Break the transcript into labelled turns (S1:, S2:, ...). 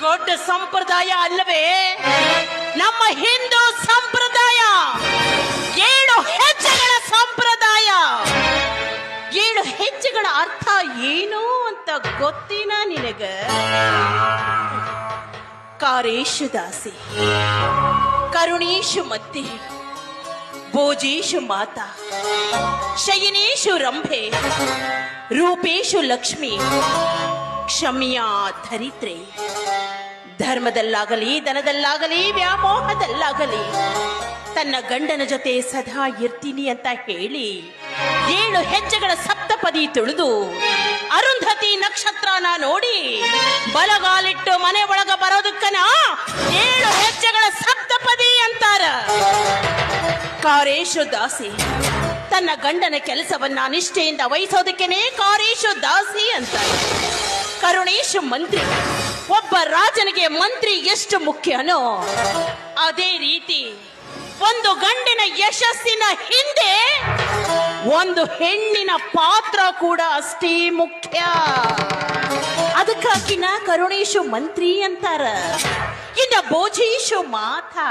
S1: ದೊಡ್ಡ ಸಂಪ್ರದಾಯ ಅಲ್ಲವೇ ನಮ್ಮ ಹಿಂದೂ ಸಂಪ್ರದಾಯ? 7 ಹೆಜ್ಜೆಗಳ ಸಂಪ್ರದಾಯ. 7 ಹೆಜ್ಜೆಗಳ ಅರ್ಥ ಏನು ಅಂತ ಗೊತ್ತಿನ ನಿನಗ? ಕಾರೇಶು ದಾಸಿ, ಕರುಣೇಶು ಮತ್ತಿ, ಭೋಜೇಶು ಮಾತಾ, ಶಯನೇಶು ರಂಭೆ, ರೂಪೇಶು ಲಕ್ಷ್ಮಿ, ಕ್ಷಮ್ಯಾ ಧರಿತ್ರಿ. ಧರ್ಮದಲ್ಲಾಗಲಿ ಧನದಲ್ಲಾಗಲಿ ವ್ಯಾಮೋಹದಲ್ಲಾಗಲಿ ತನ್ನ ಗಂಡನ ಜೊತೆ ಸದಾ ಇರ್ತೀನಿ ಅಂತ ಹೇಳಿ 7 ಹೆಜ್ಜೆಗಳ ಸಪ್ತಪದಿ ತುಳಿದು ಅರುಂಧತಿ ನಕ್ಷತ್ರನ ನೋಡಿ ಬಲಗಾಲಿಟ್ಟು ಮನೆ ಒಳಗ ಬರೋದಕ್ಕನ 7 ಹೆಜ್ಜೆಗಳ ಸಪ್ತಪದಿ ಅಂತಾರ. ಕಾರೇಶು ದಾಸಿ ತನ್ನ ಗಂಡನ ಕೆಲಸವನ್ನ ನಿಷ್ಠೆಯಿಂದ ವಹಿಸೋದಕ್ಕೇನೆ ಕಾರೇಶು ದಾಸಿ ಅಂತಾರೆ. ಕರುಣೇಶು ಮಂತ್ರಿ, ಒಬ್ಬ ರಾಜನಿಗೆ ಮಂತ್ರಿ ಎಷ್ಟು ಮುಖ್ಯನೋ ಅದೇ ರೀತಿ ಒಂದು ಗಂಡಿನ ಯಶಸ್ಸಿನ ಹಿಂದೆ ಒಂದು ಹೆಣ್ಣಿನ ಪಾತ್ರ ಕೂಡ ಅಷ್ಟೇ ಮುಖ್ಯ. ಅದಕ್ಕಾಗಿನ ಕರುಣೇಶು ಮಂತ್ರಿ ಅಂತಾರ. ಇನ್ನ ಭೋಜೇಶು ಮಾತಾ